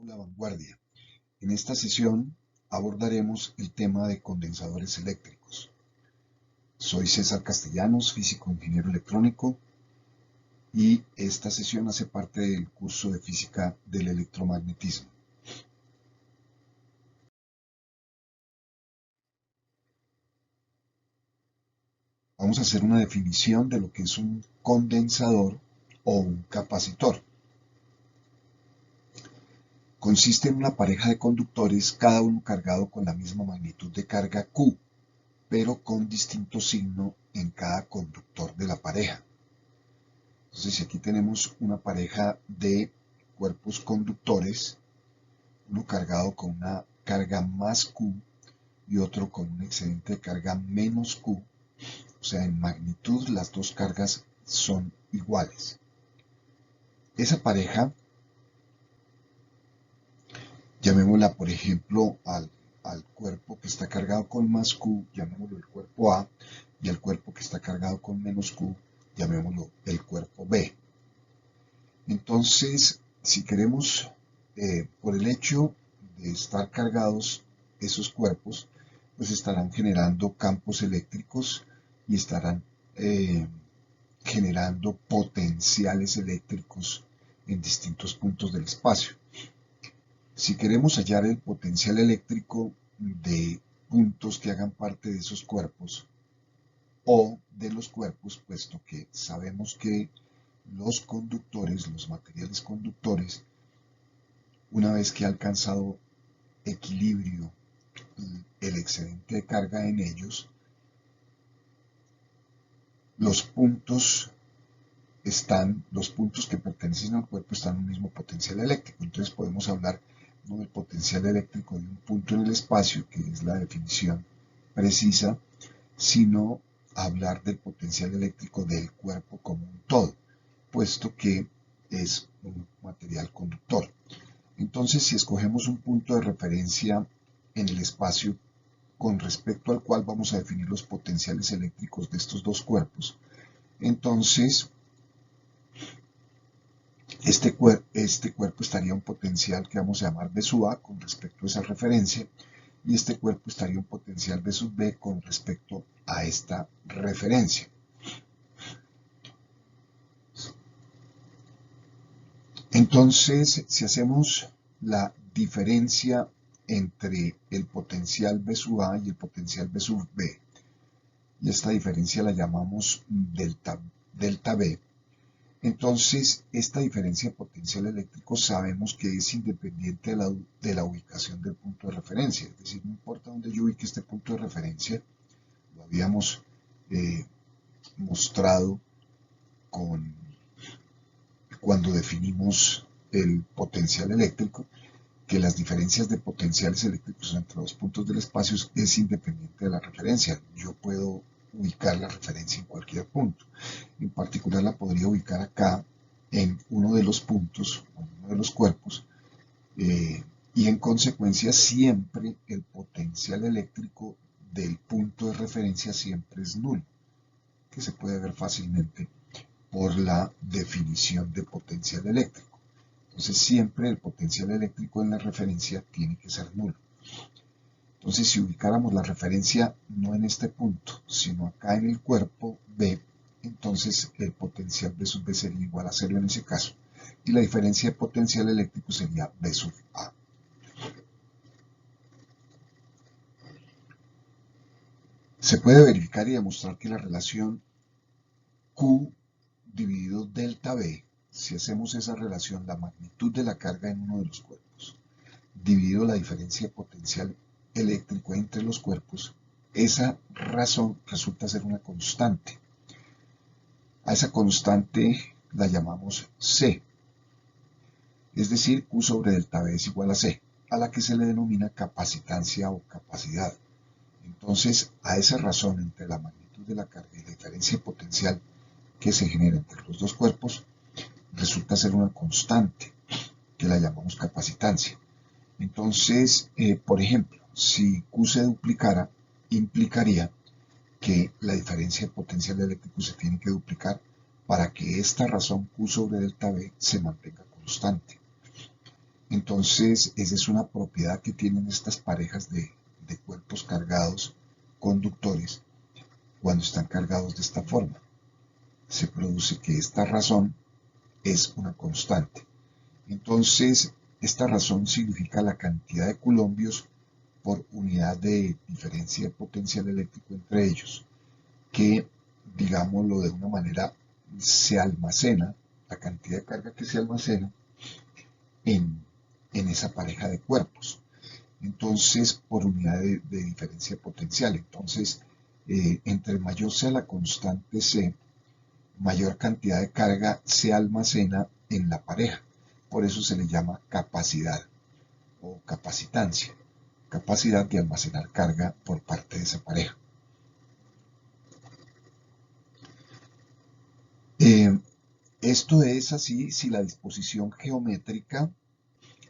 La vanguardia. En esta sesión abordaremos el tema de condensadores eléctricos. Soy César Castellanos, físico ingeniero electrónico, y esta sesión hace parte del curso de física del electromagnetismo. Vamos a hacer una definición de lo que es un condensador o un capacitor. Consiste en una pareja de conductores, cada uno cargado con la misma magnitud de carga Q, pero con distinto signo en cada conductor de la pareja. Entonces, si aquí tenemos una pareja de cuerpos conductores, uno cargado con una carga más Q y otro con un excedente de carga menos Q, o sea, en magnitud las dos cargas son iguales. Esa pareja, llamémosla por ejemplo al cuerpo que está cargado con más Q, llamémoslo el cuerpo A, y al cuerpo que está cargado con menos Q, llamémoslo el cuerpo B. Entonces, si queremos, por el hecho de estar cargados esos cuerpos, pues estarán generando campos eléctricos y estarán generando potenciales eléctricos en distintos puntos del espacio. Si queremos hallar el potencial eléctrico de puntos que hagan parte de esos cuerpos o de los cuerpos, puesto que sabemos que los conductores, los materiales conductores, una vez que ha alcanzado equilibrio el excedente de carga en ellos, los puntos que pertenecen al cuerpo están en un mismo potencial eléctrico. Entonces podemos hablar no del potencial eléctrico de un punto en el espacio, que es la definición precisa, sino hablar del potencial eléctrico del cuerpo como un todo, puesto que es un material conductor. Entonces, si escogemos un punto de referencia en el espacio con respecto al cual vamos a definir los potenciales eléctricos de estos dos cuerpos, entonces este cuerpo estaría un potencial que vamos a llamar B sub A con respecto a esa referencia, y este cuerpo estaría un potencial B sub B con respecto a esta referencia. Entonces, si hacemos la diferencia entre el potencial B sub A y el potencial B sub B, y esta diferencia la llamamos delta B, entonces esta diferencia de potencial eléctrico sabemos que es independiente de la ubicación del punto de referencia, es decir, no importa dónde yo ubique este punto de referencia, lo habíamos mostrado cuando definimos el potencial eléctrico, que las diferencias de potenciales eléctricos entre los puntos del espacio es independiente de la referencia. Yo puedo ubicar la referencia en cualquier punto. En particular la podría ubicar acá en uno de los puntos, en uno de los cuerpos, y en consecuencia siempre el potencial eléctrico del punto de referencia siempre es nulo, que se puede ver fácilmente por la definición de potencial eléctrico. Entonces siempre el potencial eléctrico en la referencia tiene que ser nulo. Entonces si ubicáramos la referencia no en este punto, sino acá en el cuerpo B, entonces el potencial B sub B sería igual a 0 en ese caso, y la diferencia de potencial eléctrico sería B sub A. Se puede verificar y demostrar que la relación Q dividido delta B, si hacemos esa relación, la magnitud de la carga en uno de los cuerpos, dividido la diferencia de potencial eléctrico entre los cuerpos, esa razón resulta ser una constante. A esa constante la llamamos C, es decir, Q sobre delta B es igual a C, a la que se le denomina capacitancia o capacidad. Entonces, a esa razón entre la magnitud de la carga y la diferencia de potencial que se genera entre los dos cuerpos, resulta ser una constante, que la llamamos capacitancia. Entonces, por ejemplo, si Q se duplicara, implicaría que la diferencia de potencial eléctrico se tiene que duplicar para que esta razón Q sobre delta B se mantenga constante. Entonces, esa es una propiedad que tienen estas parejas de cuerpos cargados conductores cuando están cargados de esta forma. Se produce que esta razón es una constante. Entonces, esta razón significa la cantidad de coulombios por unidad de diferencia de potencial eléctrico entre ellos, que, digámoslo de una manera, se almacena, la cantidad de carga que se almacena en esa pareja de cuerpos. Entonces, por unidad de diferencia potencial. Entonces, entre mayor sea la constante C, mayor cantidad de carga se almacena en la pareja. Por eso se le llama capacidad o capacitancia. Capacidad de almacenar carga por parte de esa pareja. Esto es así si la disposición geométrica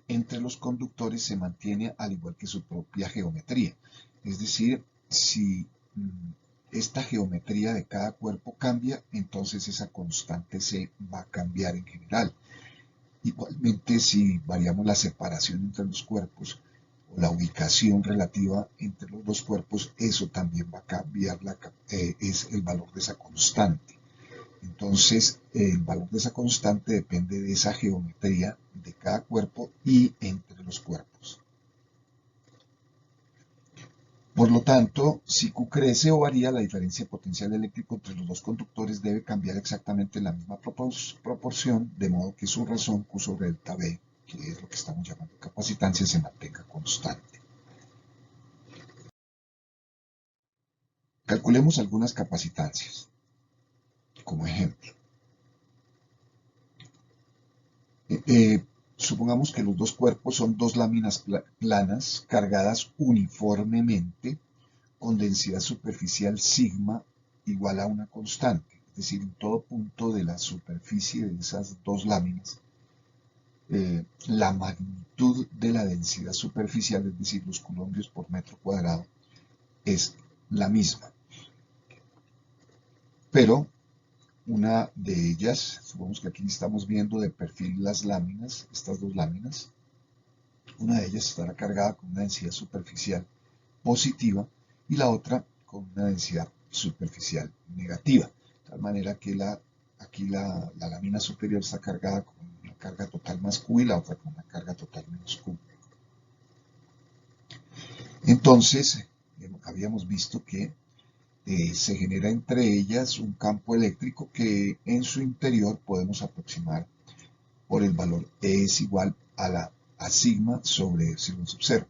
entre los conductores se mantiene al igual que su propia geometría. Es decir, si esta geometría de cada cuerpo cambia, entonces esa constante C va a cambiar en general. Igualmente, si variamos la separación entre los cuerpos o la ubicación relativa entre los dos cuerpos, eso también va a cambiar, es el valor de esa constante. Entonces, el valor de esa constante depende de esa geometría de cada cuerpo y entre los cuerpos. Por lo tanto, si Q crece o varía, la diferencia de potencial eléctrico entre los dos conductores debe cambiar exactamente en la misma proporción, de modo que su razón Q sobre delta V, que es lo que estamos llamando capacitancia, se mantenga constante. Calculemos algunas capacitancias, como ejemplo. Supongamos que los dos cuerpos son dos láminas planas cargadas uniformemente con densidad superficial sigma igual a una constante. Es decir, en todo punto de la superficie de esas dos láminas, la magnitud de la densidad superficial, es decir, los coulombios por metro cuadrado, es la misma. Pero una de ellas, supongamos que aquí estamos viendo de perfil las láminas, estas dos láminas, una de ellas estará cargada con una densidad superficial positiva y la otra con una densidad superficial negativa. De tal manera que aquí la lámina superior está cargada con una carga total más Q y la otra con una carga total menos Q. Entonces, habíamos visto que se genera entre ellas un campo eléctrico que en su interior podemos aproximar por el valor E es igual a sigma sobre epsilon sub 0.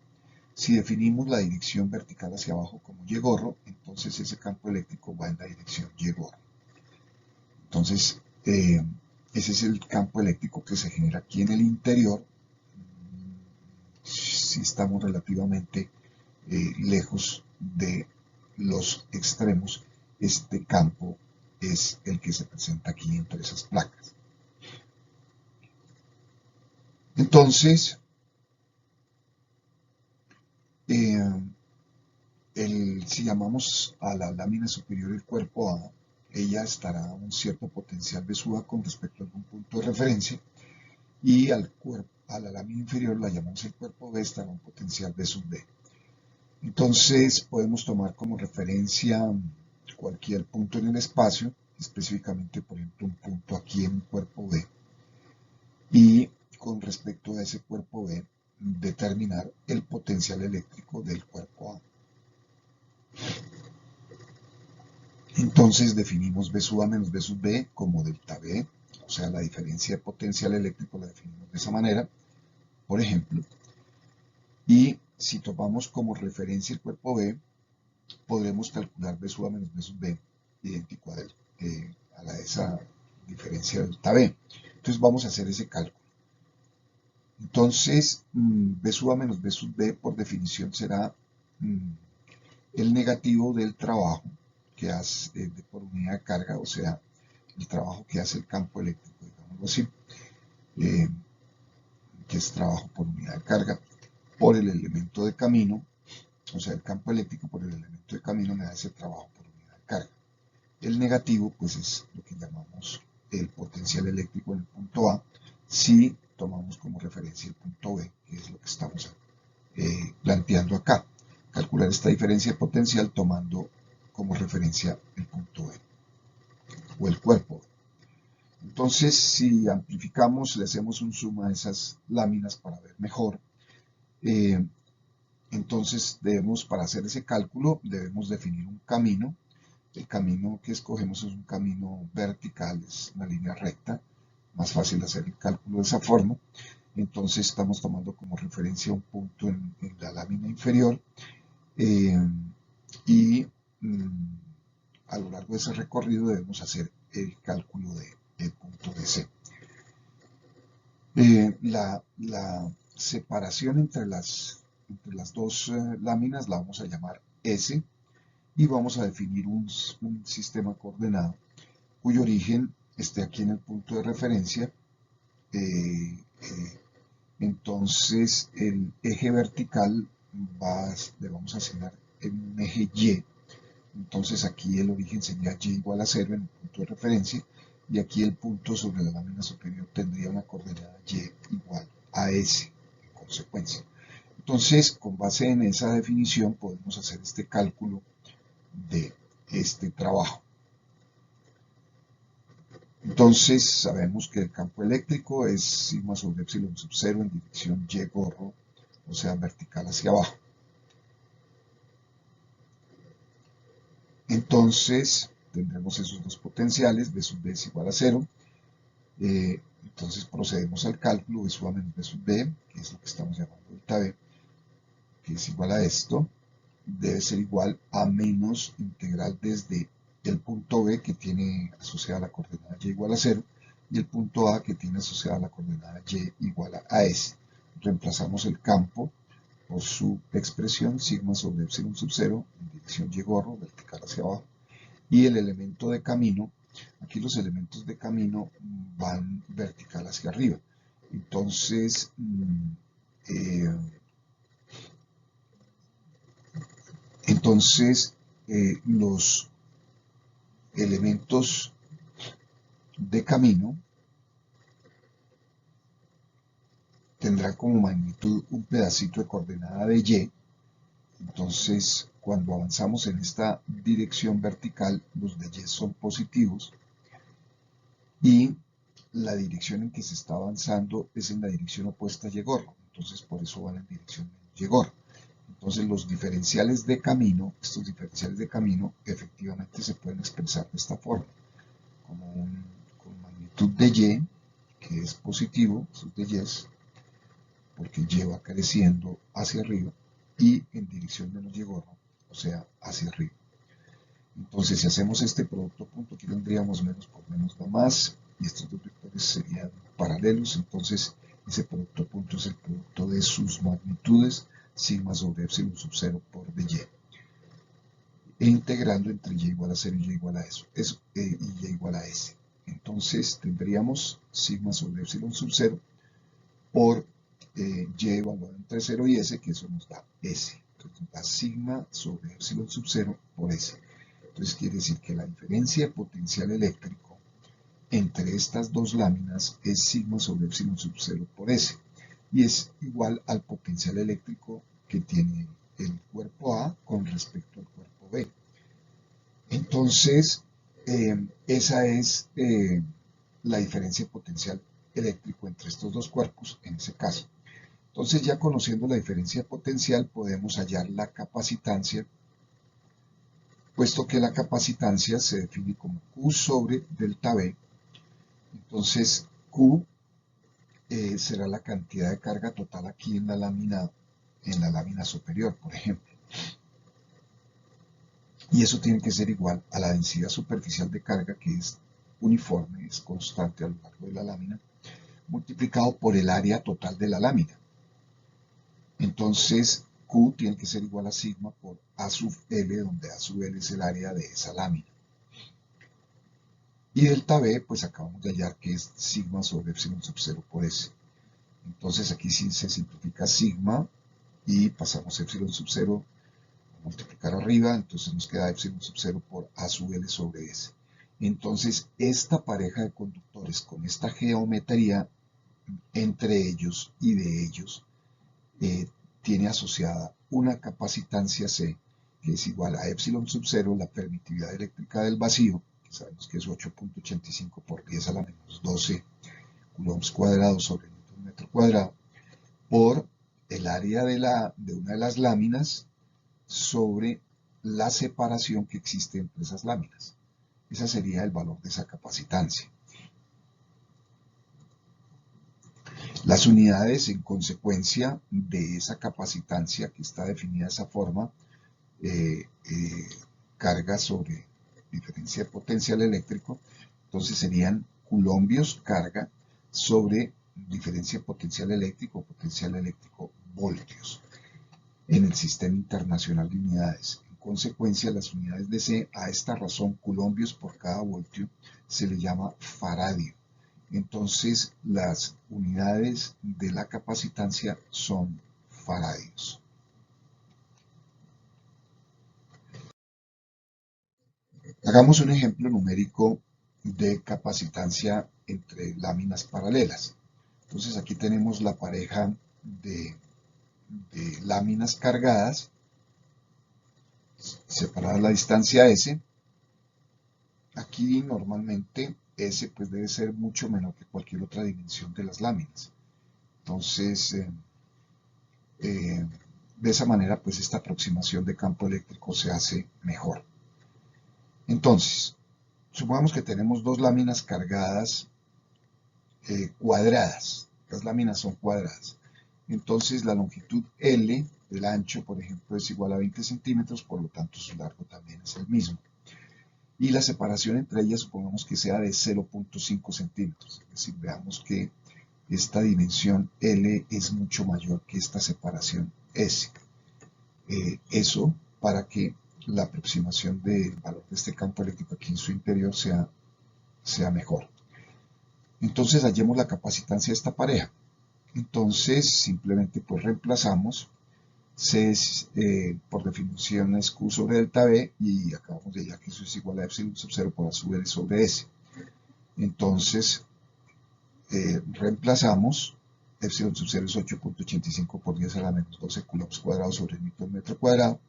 Si definimos la dirección vertical hacia abajo como Y gorro, entonces ese campo eléctrico va en la dirección Y gorro. Entonces, ese es el campo eléctrico que se genera aquí en el interior, si estamos relativamente lejos de los extremos. Este campo es el que se presenta aquí entre esas placas. Entonces, si llamamos a la lámina superior el cuerpo A, ella estará a un cierto potencial de suba con respecto a algún punto de referencia, y a la lámina inferior la llamamos el cuerpo B, estará a un potencial B sub B. Entonces podemos tomar como referencia cualquier punto en el espacio, específicamente por ejemplo un punto aquí en el cuerpo B, y con respecto a ese cuerpo B determinar el potencial eléctrico del cuerpo A. Entonces definimos B sub A menos B sub B como delta B, o sea, la diferencia de potencial eléctrico la definimos de esa manera, por ejemplo. Y si tomamos como referencia el cuerpo B, podremos calcular B sub A menos B sub B, idéntico a esa diferencia delta B. Entonces vamos a hacer ese cálculo. Entonces, B sub A menos B sub B, por definición, será el negativo del trabajo que hace por unidad de carga, o sea, el trabajo que hace el campo eléctrico, digámoslo así, que es trabajo por unidad de carga, por el elemento de camino, o sea, el campo eléctrico por el elemento de camino me da ese trabajo por unidad de carga. El negativo, pues es lo que llamamos el potencial eléctrico en el punto A, si tomamos como referencia el punto B, que es lo que estamos planteando acá. Calcular esta diferencia potencial tomando como referencia el punto B o el cuerpo B. Entonces, si amplificamos, le hacemos un zoom a esas láminas para ver mejor, entonces debemos, para hacer ese cálculo, debemos definir un camino. El camino que escogemos es un camino vertical, es una línea recta, más fácil hacer el cálculo de esa forma. Entonces estamos tomando como referencia un punto en la lámina inferior y a lo largo de ese recorrido debemos hacer el cálculo del punto DC. La separación entre las dos láminas la vamos a llamar S y vamos a definir un sistema coordenado cuyo origen esté aquí en el punto de referencia. Entonces el eje vertical le vamos a asignar en un eje Y. Entonces aquí el origen sería Y igual a 0 en el punto de referencia y aquí el punto sobre la lámina superior tendría una coordenada Y igual a S en consecuencia. Entonces, con base en esa definición podemos hacer este cálculo de este trabajo. Entonces sabemos que el campo eléctrico es sigma sobre epsilon sub 0 en dirección Y gorro, o sea vertical hacia abajo. Entonces tendremos esos dos potenciales, B sub B es igual a 0. Entonces procedemos al cálculo, B sub A menos B sub B, que es lo que estamos llamando delta B, que es igual a esto, debe ser igual a menos integral desde el punto B que tiene asociada la coordenada Y igual a 0 y el punto A que tiene asociada la coordenada Y igual a S. Reemplazamos el campo por su expresión sigma sobre epsilon sub 0 en dirección Y gorro, vertical hacia abajo, y el elemento de camino, aquí los elementos de camino van vertical hacia arriba. Entonces, los elementos de camino tendrán como magnitud un pedacito de coordenada de Y. Entonces, cuando avanzamos en esta dirección vertical, los de Y son positivos y la dirección en que se está avanzando es en la dirección opuesta a Y gorro. Entonces, por eso van en dirección Y gorro. Entonces, los diferenciales de camino, estos diferenciales de camino, efectivamente se pueden expresar de esta forma, con magnitud de Y, que es positivo, sus de Y, porque Y va creciendo hacia arriba, y en dirección menos Y gorro, o sea, hacia arriba. Entonces, si hacemos este producto punto, aquí tendríamos menos por menos da más, y estos dos vectores serían paralelos, entonces ese producto punto es el producto de sus magnitudes, sigma sobre epsilon sub 0 por dy, e integrando entre y igual a 0 y y igual a eso, y y igual a s. Entonces tendríamos sigma sobre epsilon sub 0 por y evaluado entre 0 y s, que eso nos da s. Entonces nos da sigma sobre epsilon sub 0 por s. Entonces quiere decir que la diferencia de potencial eléctrico entre estas dos láminas es sigma sobre epsilon sub 0 por s y es igual al potencial eléctrico que tiene el cuerpo A con respecto al cuerpo B. Entonces, esa es la diferencia de potencial eléctrico entre estos dos cuerpos en ese caso. Entonces, ya conociendo la diferencia de potencial, podemos hallar la capacitancia, puesto que la capacitancia se define como Q sobre delta B. Entonces, Q será la cantidad de carga total aquí en la lámina superior, por ejemplo. Y eso tiene que ser igual a la densidad superficial de carga, que es uniforme, es constante a lo largo de la lámina, multiplicado por el área total de la lámina. Entonces, Q tiene que ser igual a sigma por A sub L, donde A sub L es el área de esa lámina. Y delta B, pues acabamos de hallar que es sigma sobre epsilon sub 0 por S. Entonces aquí sí se simplifica sigma y pasamos epsilon sub 0 a multiplicar arriba, entonces nos queda epsilon sub 0 por A sub L sobre S. Entonces esta pareja de conductores con esta geometría entre ellos y de ellos tiene asociada una capacitancia C, que es igual a epsilon sub 0, la permitividad eléctrica del vacío, que sabemos que es 8.85 por 10 a la menos 12 coulombs cuadrados sobre Newton metro cuadrado, por el área de una de las láminas sobre la separación que existe entre esas láminas. Ese sería el valor de esa capacitancia. Las unidades en consecuencia de esa capacitancia que está definida de esa forma, carga sobre diferencia de potencial eléctrico, entonces serían coulombios carga sobre diferencia de potencial eléctrico voltios en el sistema internacional de unidades. En consecuencia, las unidades de C, a esta razón, coulombios por cada voltio, se le llama faradio. Entonces, las unidades de la capacitancia son faradios. Hagamos un ejemplo numérico de capacitancia entre láminas paralelas. Entonces, aquí tenemos la pareja de láminas cargadas, separada la distancia S. Aquí normalmente S pues debe ser mucho menor que cualquier otra dimensión de las láminas. Entonces, de esa manera pues esta aproximación de campo eléctrico se hace mejor. Entonces, supongamos que tenemos dos láminas cargadas cuadradas. Las láminas son cuadradas. Entonces la longitud L del ancho, por ejemplo, es igual a 20 centímetros, por lo tanto su largo también es el mismo. Y la separación entre ellas supongamos que sea de 0.5 centímetros. Es decir, veamos que esta dimensión L es mucho mayor que esta separación S. Eso para que la aproximación del valor de este campo eléctrico aquí en su interior sea mejor. Entonces hallemos la capacitancia de esta pareja. Entonces simplemente pues reemplazamos. C es, por definición es Q sobre delta B y acabamos de hallar que eso es igual a epsilon sub 0 por A sub L sobre S. Entonces reemplazamos, epsilon sub 0 es 8.85 por 10 a la menos 12 coulombs cuadrados sobre el Newton metro cuadrado.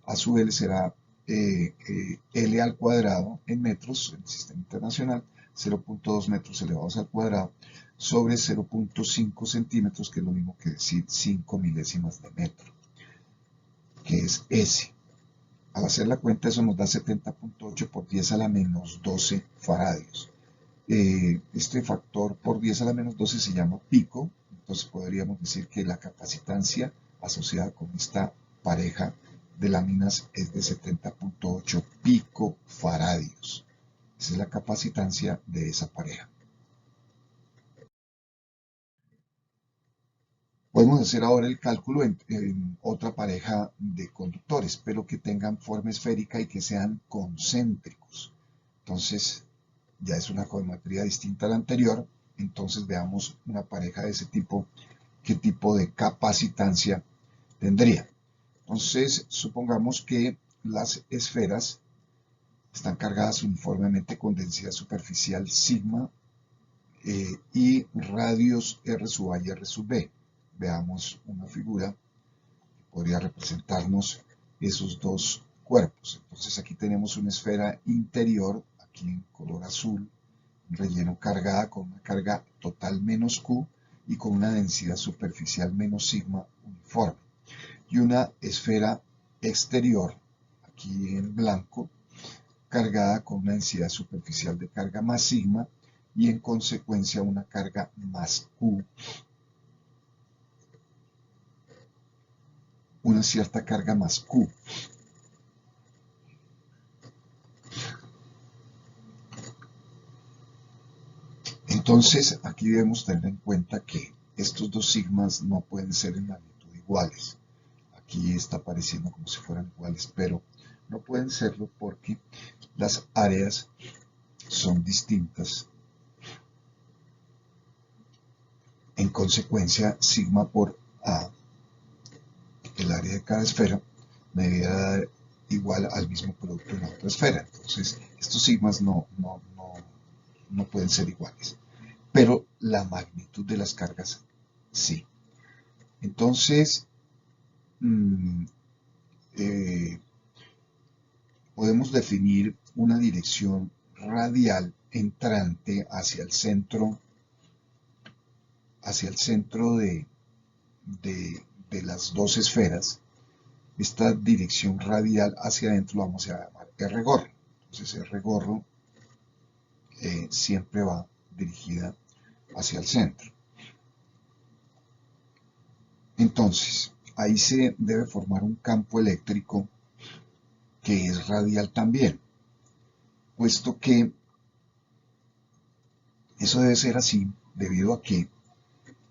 A sub L será L al cuadrado en metros en el sistema internacional, 0.2 metros elevados al cuadrado sobre 0.5 centímetros, que es lo mismo que decir 5 milésimas de metro, que es S. Al hacer la cuenta eso nos da 70.8 por 10 a la menos 12 faradios. Este factor por 10 a la menos 12 se llama pico, entonces podríamos decir que la capacitancia asociada con esta pareja de láminas es de 70.8 picofaradios. Esa es la capacitancia de esa pareja. Podemos hacer ahora el cálculo en otra pareja de conductores, pero que tengan forma esférica y que sean concéntricos. Entonces, ya es una geometría distinta a la anterior. Entonces, veamos una pareja de ese tipo, qué tipo de capacitancia tendría. Entonces, supongamos que las esferas están cargadas uniformemente con densidad superficial sigma y radios R sub A y R sub B. Veamos una figura que podría representarnos esos dos cuerpos. Entonces aquí tenemos una esfera interior, aquí en color azul, relleno cargada con una carga total menos Q y con una densidad superficial menos sigma uniforme. Y una esfera exterior, aquí en blanco, cargada con una densidad superficial de carga más sigma y en consecuencia una carga más Q, una cierta carga más Q. Entonces aquí debemos tener en cuenta que estos dos sigmas no pueden ser en magnitud iguales. Aquí está apareciendo como si fueran iguales, pero no pueden serlo porque las áreas son distintas. En consecuencia, sigma por A, el área de cada esfera, me debería dar igual al mismo producto en la otra esfera. Entonces, estos sigmas no pueden ser iguales. pero la magnitud de las cargas sí. Entonces, podemos definir una dirección radial entrante hacia el centro de las dos esferas. Esta dirección radial hacia adentro la vamos a llamar R gorro. Entonces R gorro siempre va dirigida hacia el centro. Entonces, ahí se debe formar un campo eléctrico que es radial también, puesto que eso debe ser así debido a que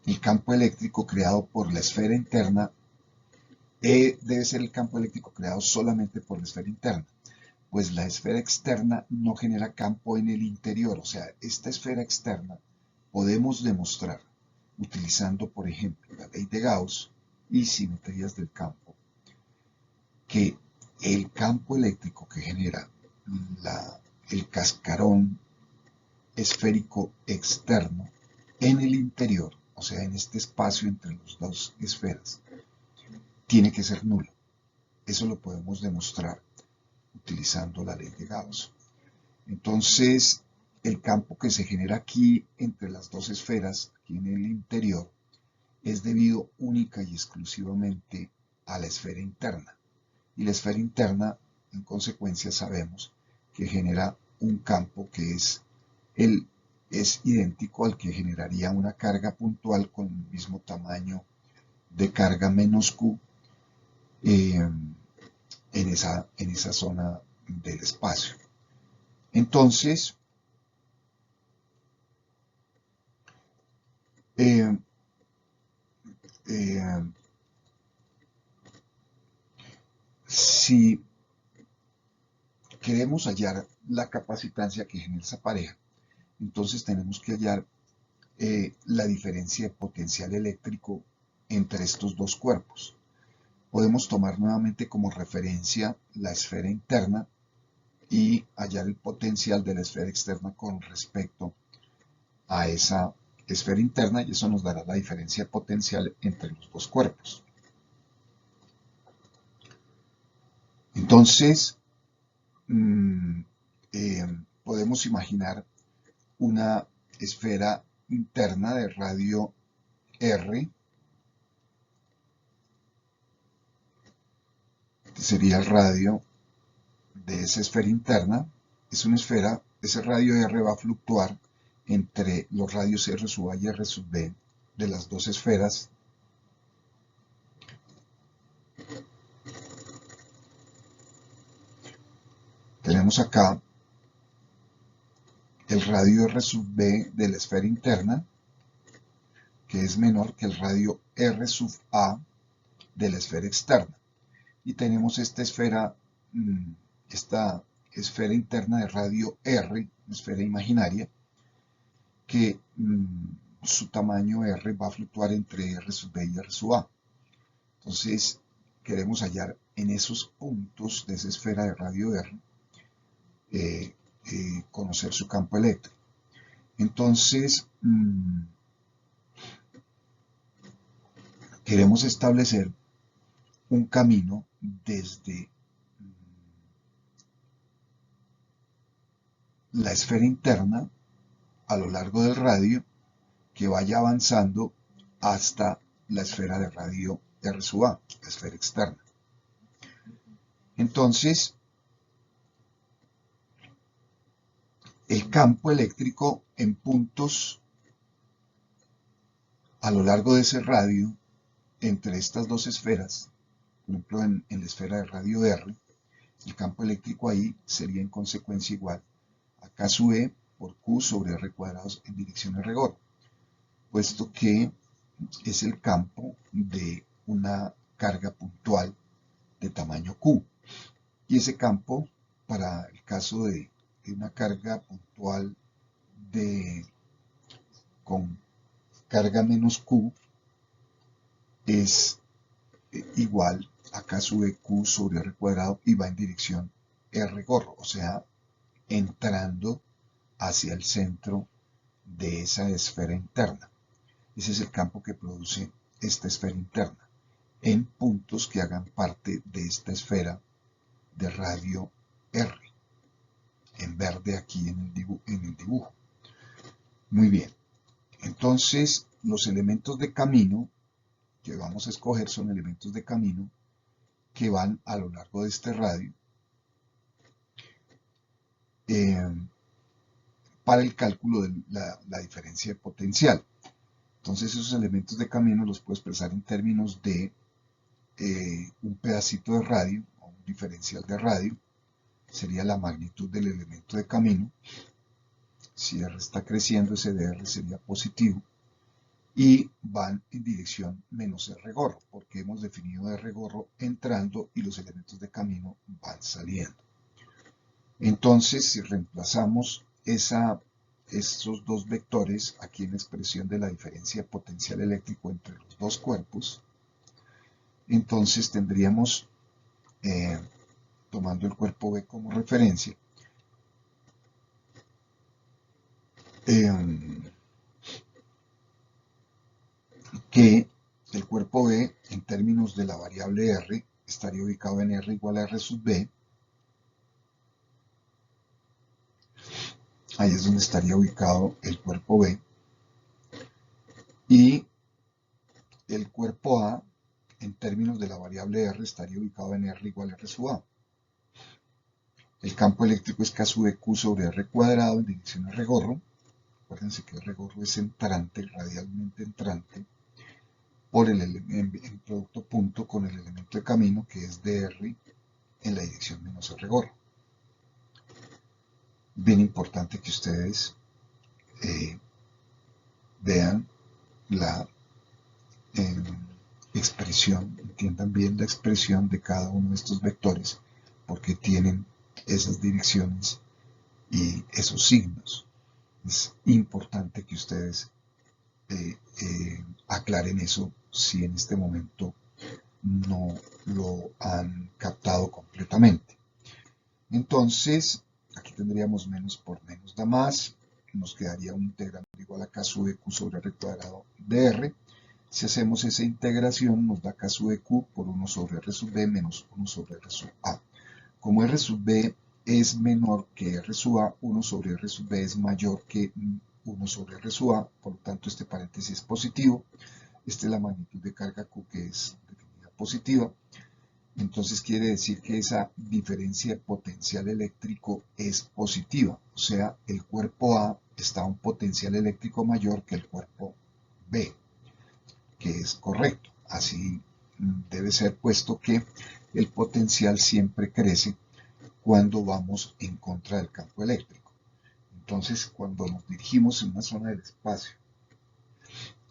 el campo eléctrico creado por la esfera interna debe ser el campo eléctrico creado solamente por la esfera interna, pues la esfera externa no genera campo en el interior. O sea, esta esfera externa podemos demostrar utilizando, por ejemplo, la ley de Gauss y simetrías del campo, que el campo eléctrico que genera el cascarón esférico externo en el interior, o sea, en este espacio entre las dos esferas, tiene que ser nulo. Eso lo podemos demostrar utilizando la ley de Gauss. Entonces, el campo que se genera aquí entre las dos esferas, aquí en el interior, es debido única y exclusivamente a la esfera interna. Y la esfera interna, en consecuencia, sabemos que genera un campo que es idéntico al que generaría una carga puntual con el mismo tamaño de carga menos Q en esa zona del espacio. Entonces, si queremos hallar la capacitancia que genera esa pareja, entonces tenemos que hallar la diferencia de potencial eléctrico entre estos dos cuerpos. Podemos tomar nuevamente como referencia la esfera interna y hallar el potencial de la esfera externa con respecto a esa esfera interna, y eso nos dará la diferencia potencial entre los dos cuerpos. Entonces, podemos imaginar una esfera interna de radio R, que sería el radio de esa esfera interna. Es una esfera, ese radio R va a fluctuar entre los radios R sub A y R sub B de las dos esferas. Tenemos acá el radio R sub B de la esfera interna, que es menor que el radio R sub A de la esfera externa. Y tenemos esta esfera interna de radio R, esfera imaginaria, que su tamaño R va a fluctuar entre R sub B y R sub A. Entonces, queremos hallar en esos puntos de esa esfera de radio R, conocer su campo eléctrico. Entonces, queremos establecer un camino desde la esfera interna a lo largo del radio que vaya avanzando hasta la esfera de radio R sub A, la esfera externa. Entonces, el campo eléctrico en puntos a lo largo de ese radio entre estas dos esferas, por ejemplo en la esfera de radio R, el campo eléctrico ahí sería en consecuencia igual a K sub E por Q sobre R cuadrados en dirección R gorro, puesto que es el campo de una carga puntual de tamaño Q. Y ese campo, para el caso de una carga puntual con carga menos Q, es igual a K sub Q sobre R cuadrado y va en dirección R gorro, o sea, entrando hacia el centro de esa esfera interna. Ese es el campo que produce esta esfera interna en puntos que hagan parte de esta esfera de radio R, en verde aquí en el dibujo. Muy bien, entonces los elementos de camino que vamos a escoger son elementos de camino que van a lo largo de este radio para el cálculo de la diferencia de potencial. Entonces esos elementos de camino los puedo expresar en términos de un pedacito de radio, o un diferencial de radio, sería la magnitud del elemento de camino. Si R está creciendo, ese de R sería positivo, y van en dirección menos R gorro, porque hemos definido R gorro entrando y los elementos de camino van saliendo. Entonces, si reemplazamos estos dos vectores aquí en la expresión de la diferencia de potencial eléctrico entre los dos cuerpos, entonces tendríamos, tomando el cuerpo B como referencia, que el cuerpo B, en términos de la variable R, estaría ubicado en R igual a R sub B. Ahí es donde estaría ubicado el cuerpo B. Y el cuerpo A, en términos de la variable R, estaría ubicado en R igual a R sub A. El campo eléctrico es K sub Q sobre R cuadrado en dirección a R gorro. Acuérdense que R gorro es entrante, radialmente entrante, por en producto punto con el elemento de camino, que es dr en la dirección menos R gorro. Bien importante que ustedes vean la expresión, entiendan bien la expresión de cada uno de estos vectores, porque tienen esas direcciones y esos signos. Es importante que ustedes aclaren eso si en este momento no lo han captado completamente. Entonces, aquí tendríamos menos por menos da más, nos quedaría un integrando igual a K sub Q sobre R cuadrado de R. Si hacemos esa integración, nos da K sub Q por 1 sobre R sub B menos 1 sobre R sub A. Como R sub B es menor que R sub A, 1 sobre R sub B es mayor que 1 sobre R sub A, por lo tanto este paréntesis es positivo. Esta es la magnitud de carga Q, que es definida positiva. Entonces quiere decir que esa diferencia de potencial eléctrico es positiva. O sea, el cuerpo A está a un potencial eléctrico mayor que el cuerpo B, que es correcto. Así debe ser, puesto que el potencial siempre crece cuando vamos en contra del campo eléctrico. Entonces, cuando nos dirigimos en una zona del espacio,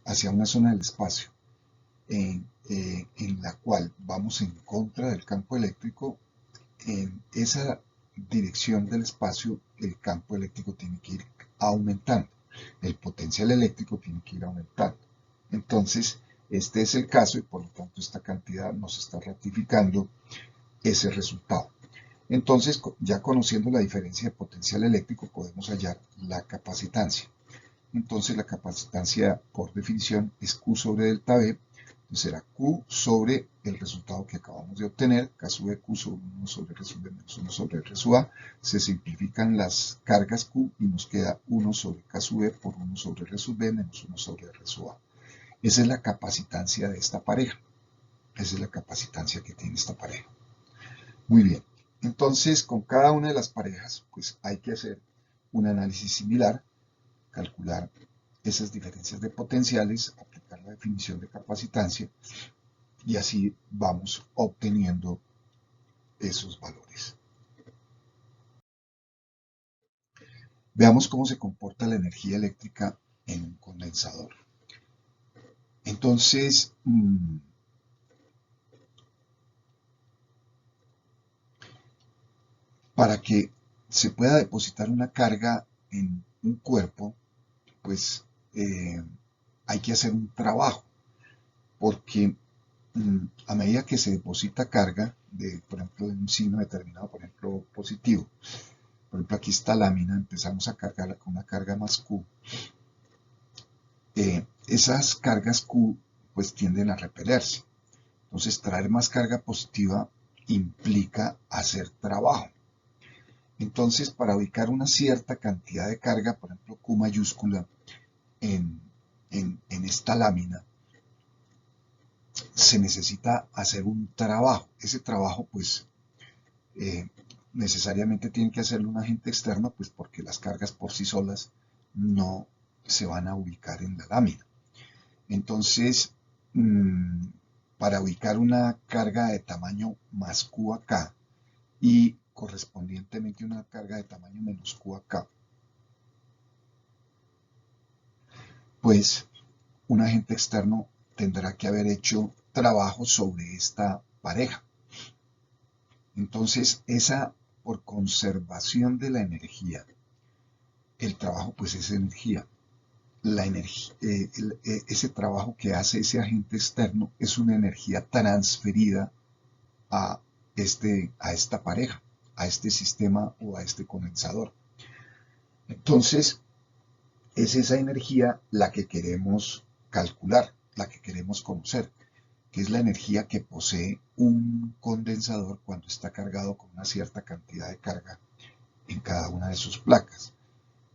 hacia una zona del espacio en la cual vamos en contra del campo eléctrico, en esa dirección del espacio el campo eléctrico tiene que ir aumentando, el potencial eléctrico tiene que ir aumentando. Entonces, este es el caso y por lo tanto esta cantidad nos está ratificando ese resultado. Entonces, ya conociendo la diferencia de potencial eléctrico, podemos hallar la capacitancia. Entonces, la capacitancia, por definición, es Q sobre delta B. Entonces, será Q sobre el resultado que acabamos de obtener, K sub Q sobre 1 sobre R sub B menos 1 sobre R sub A. Se simplifican las cargas Q y nos queda 1 sobre K sub B por 1 sobre R sub B menos 1 sobre R sub A. Esa es la capacitancia de esta pareja. Esa es la capacitancia que tiene esta pareja. Muy bien. Entonces, con cada una de las parejas, pues hay que hacer un análisis similar, calcular esas diferencias de potenciales, aplicar la definición de capacitancia y así vamos obteniendo esos valores. Veamos cómo se comporta la energía eléctrica en un condensador. Entonces, para que se pueda depositar una carga en un cuerpo, pues hay que hacer un trabajo, porque a medida que se deposita carga, por ejemplo, de un signo determinado, por ejemplo, positivo, por ejemplo, aquí esta lámina, empezamos a cargarla con una carga más Q, esas cargas Q pues tienden a repelerse. Entonces traer más carga positiva implica hacer trabajo. Entonces para ubicar una cierta cantidad de carga, por ejemplo Q mayúscula, en esta lámina, se necesita hacer un trabajo. Ese trabajo pues necesariamente tiene que hacerlo un agente externo, pues porque las cargas por sí solas no se van a ubicar en la lámina. Entonces, para ubicar una carga de tamaño más Q acá y correspondientemente una carga de tamaño menos Q acá, pues un agente externo tendrá que haber hecho trabajo sobre esta pareja. Entonces, por conservación de la energía, el trabajo pues es energía. Ese trabajo que hace ese agente externo es una energía transferida a esta pareja, a este sistema o a este condensador. Entonces, es esa energía la que queremos calcular, la que queremos conocer, que es la energía que posee un condensador cuando está cargado con una cierta cantidad de carga en cada una de sus placas.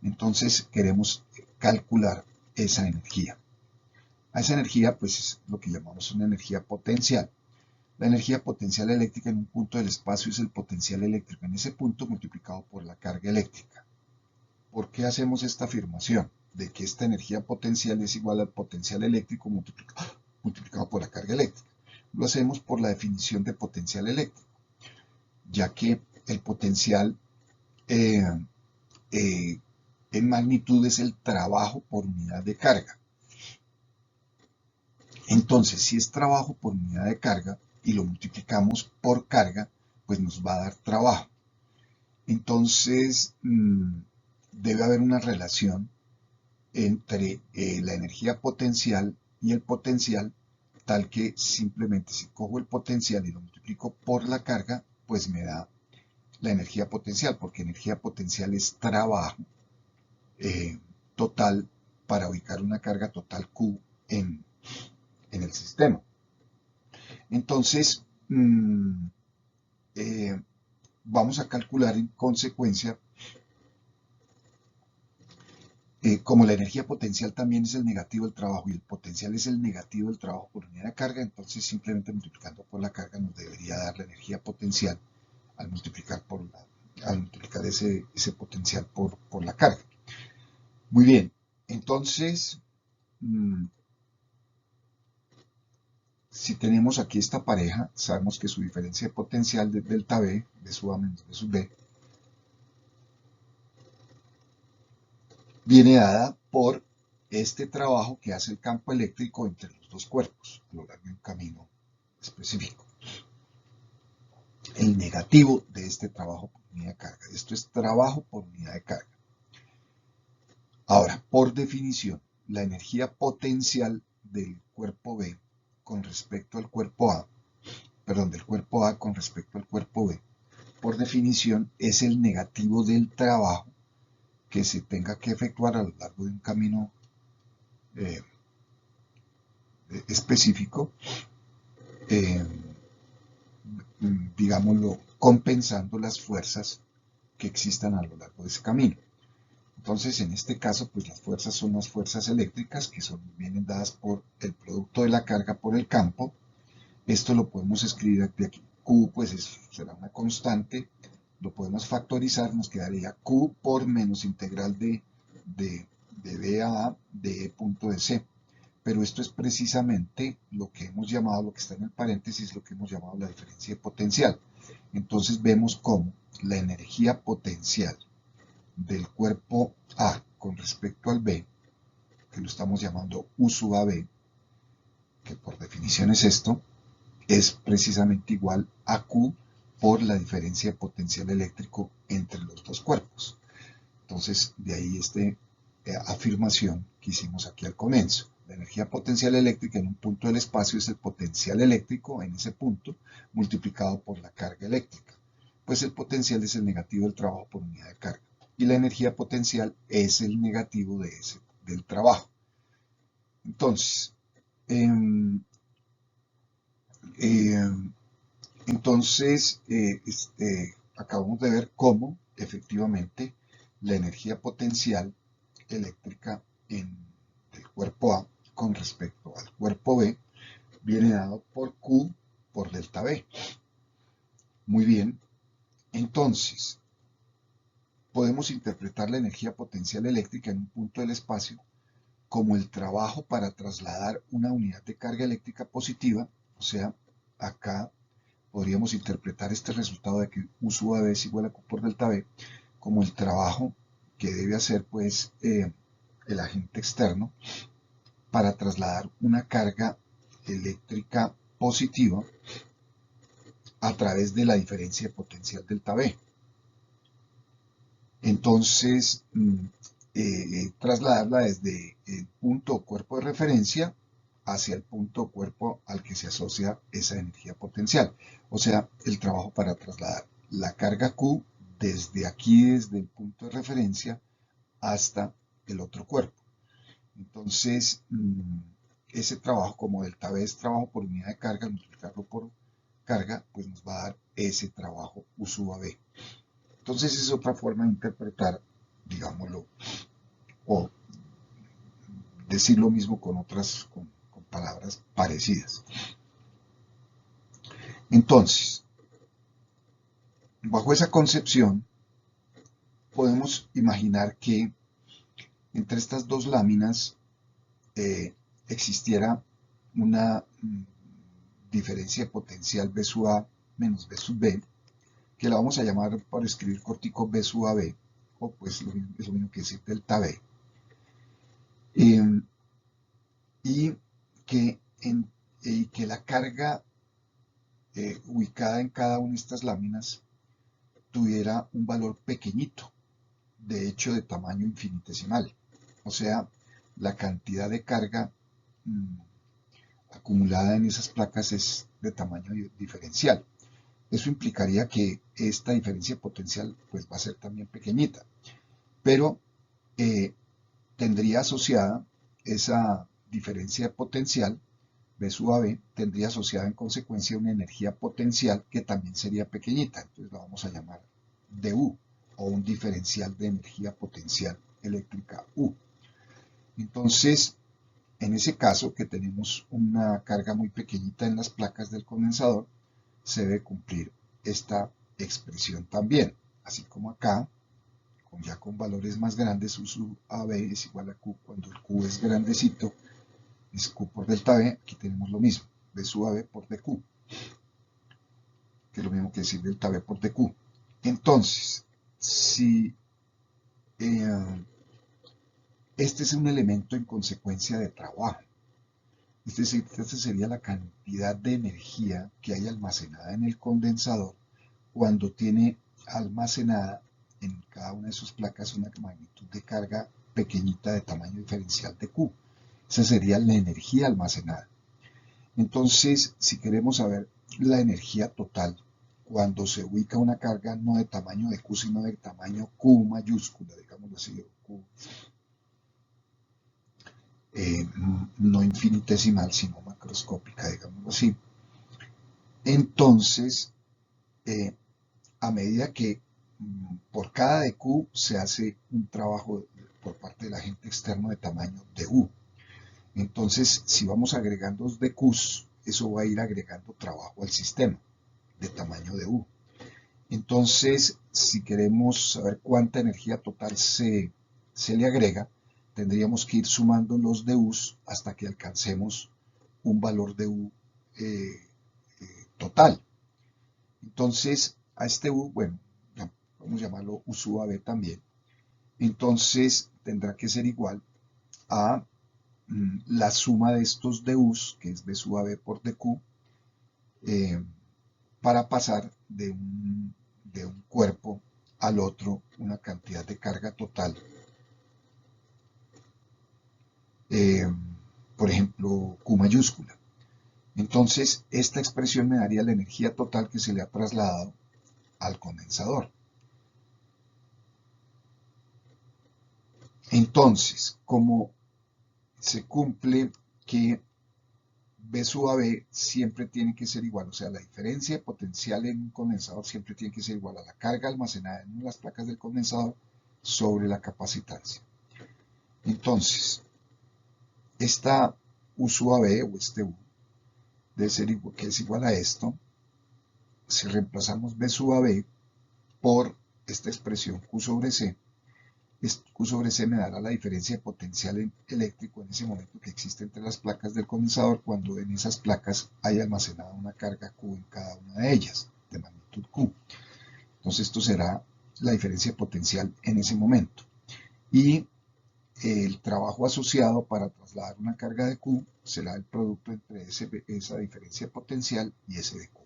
Entonces queremos calcular esa energía. A esa energía pues es lo que llamamos una energía potencial. La energía potencial eléctrica en un punto del espacio es el potencial eléctrico en ese punto multiplicado por la carga eléctrica. ¿Por qué hacemos esta afirmación? De que esta energía potencial es igual al potencial eléctrico multiplicado por la carga eléctrica. Lo hacemos por la definición de potencial eléctrico, ya que el potencial en magnitud es el trabajo por unidad de carga. Entonces, si es trabajo por unidad de carga y lo multiplicamos por carga, pues nos va a dar trabajo. Entonces, debe haber una relación entre la energía potencial y el potencial, tal que simplemente si cojo el potencial y lo multiplico por la carga, pues me da la energía potencial, porque energía potencial es trabajo total para ubicar una carga total Q en el sistema. Entonces, vamos a calcular en consecuencia, como la energía potencial también es el negativo del trabajo y el potencial es el negativo del trabajo por unidad de carga, entonces simplemente multiplicando por la carga nos debería dar la energía potencial al multiplicar, ese potencial por la carga. Muy bien, entonces, si tenemos aquí esta pareja, sabemos que su diferencia de potencial de delta B, de sub A menos de sub B, viene dada por este trabajo que hace el campo eléctrico entre los dos cuerpos a lo largo de un camino específico. El negativo de este trabajo por unidad de carga. Esto es trabajo por unidad de carga. Ahora, por definición, la energía potencial del cuerpo B con respecto al cuerpo A, del cuerpo A con respecto al cuerpo B, por definición es el negativo del trabajo que se tenga que efectuar a lo largo de un camino específico, digámoslo, compensando las fuerzas que existan a lo largo de ese camino. Entonces, en este caso, pues las fuerzas son las fuerzas eléctricas que vienen dadas por el producto de la carga por el campo. Esto lo podemos escribir de aquí. Q, pues será una constante. Lo podemos factorizar, nos quedaría Q por menos integral de B a A de E punto de C. Pero esto es precisamente lo que hemos llamado, lo que está en el paréntesis, lo que hemos llamado la diferencia de potencial. Entonces vemos cómo la energía potencial del cuerpo A con respecto al B, que lo estamos llamando U sub AB, que por definición es esto, es precisamente igual a Q por la diferencia de potencial eléctrico entre los dos cuerpos. Entonces, de ahí esta afirmación que hicimos aquí al comienzo. La energía potencial eléctrica en un punto del espacio es el potencial eléctrico en ese punto multiplicado por la carga eléctrica. Pues el potencial es el negativo del trabajo por unidad de carga. Y la energía potencial es el negativo del trabajo. Entonces, em, em, acabamos de ver cómo efectivamente la energía potencial eléctrica del cuerpo A con respecto al cuerpo B viene dado por Q por delta B. Muy bien, entonces podemos interpretar la energía potencial eléctrica en un punto del espacio como el trabajo para trasladar una unidad de carga eléctrica positiva, o sea, acá podríamos interpretar este resultado de que U sub AB es igual a Q por delta B como el trabajo que debe hacer pues el agente externo para trasladar una carga eléctrica positiva a través de la diferencia potencial delta B. Entonces, trasladarla desde el punto o cuerpo de referencia hacia el punto o cuerpo al que se asocia esa energía potencial. O sea, el trabajo para trasladar la carga Q desde aquí, desde el punto de referencia, hasta el otro cuerpo. Entonces, ese trabajo, como delta B es trabajo por unidad de carga, multiplicarlo por carga, pues nos va a dar ese trabajo U sub AB. Entonces es otra forma de interpretar, digámoslo, o decir lo mismo con palabras parecidas. Entonces, bajo esa concepción, podemos imaginar que entre estas dos láminas existiera una diferencia potencial B sub A menos B sub B, que la vamos a llamar para escribir cortico B sub AB, o pues es lo mismo que decir delta B. Y que la carga ubicada en cada una de estas láminas tuviera un valor pequeñito, de hecho de tamaño infinitesimal. O sea, la cantidad de carga acumulada en esas placas es de tamaño diferencial. Eso implicaría que esta diferencia potencial pues va a ser también pequeñita, pero tendría asociada esa diferencia potencial B sub AB, tendría asociada en consecuencia una energía potencial que también sería pequeñita, entonces la vamos a llamar dU, o un diferencial de energía potencial eléctrica U. Entonces, en ese caso que tenemos una carga muy pequeñita en las placas del condensador, se debe cumplir esta expresión también, así como acá, ya con valores más grandes, U sub AB es igual a Q, cuando el Q es grandecito, es Q por delta B, aquí tenemos lo mismo, B sub AB por dQ, que es lo mismo que decir delta B por dQ. Entonces, si este es un elemento en consecuencia de trabajo, esta sería la cantidad de energía que hay almacenada en el condensador cuando tiene almacenada en cada una de sus placas una magnitud de carga pequeñita de tamaño diferencial de Q. Esa sería la energía almacenada. Entonces, si queremos saber la energía total, cuando se ubica una carga no de tamaño de Q, sino de tamaño Q mayúscula, digámoslo así, Q, no infinitesimal, sino macroscópica, digámoslo así. Entonces, a medida que por cada dQ se hace un trabajo por parte del agente externo de tamaño dU. Entonces, si vamos agregando dQs, eso va a ir agregando trabajo al sistema de tamaño dU. Entonces, si queremos saber cuánta energía total se le agrega, tendríamos que ir sumando los dUs hasta que alcancemos un valor de U total. Entonces, a este U, bueno, vamos a llamarlo U sub AB también. Entonces, tendrá que ser igual a la suma de estos dUs, que es B sub AB por dQ, para pasar de un cuerpo al otro una cantidad de carga total. Por ejemplo, Q mayúscula. Entonces, esta expresión me daría la energía total que se le ha trasladado al condensador. Entonces, como se cumple que B sub a B siempre tiene que ser igual, o sea, la diferencia de potencial en un condensador siempre tiene que ser igual a la carga almacenada en las placas del condensador sobre la capacitancia. Entonces, esta U sub a B, o este U, debe ser igual, que es igual a esto. Si reemplazamos B sub a B por esta expresión Q sobre C, Q sobre C me dará la diferencia de potencial eléctrico en ese momento que existe entre las placas del condensador cuando en esas placas hay almacenada una carga Q en cada una de ellas, de magnitud Q. Entonces esto será la diferencia de potencial en ese momento. Y el trabajo asociado para trasladar una carga de Q será el producto entre esa diferencia de potencial y ese de Q.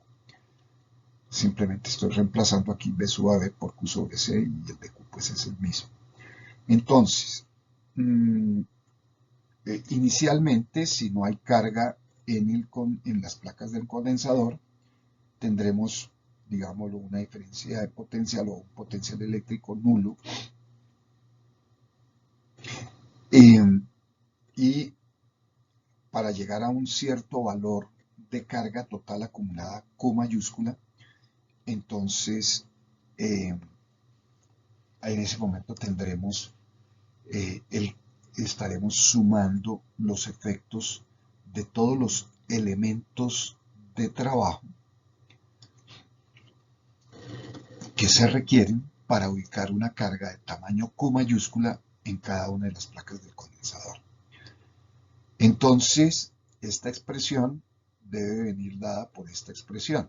Simplemente estoy reemplazando aquí B sub a B por Q sobre C y el de Q pues es el mismo. Entonces, inicialmente, si no hay carga en las placas del condensador, tendremos, digámoslo, una diferencia de potencial o un potencial eléctrico nulo. Y para llegar a un cierto valor de carga total acumulada Q mayúscula, entonces en ese momento tendremos estaremos sumando los efectos de todos los elementos de trabajo que se requieren para ubicar una carga de tamaño Q mayúscula en cada una de las placas del condensador. Entonces, esta expresión debe venir dada por esta expresión.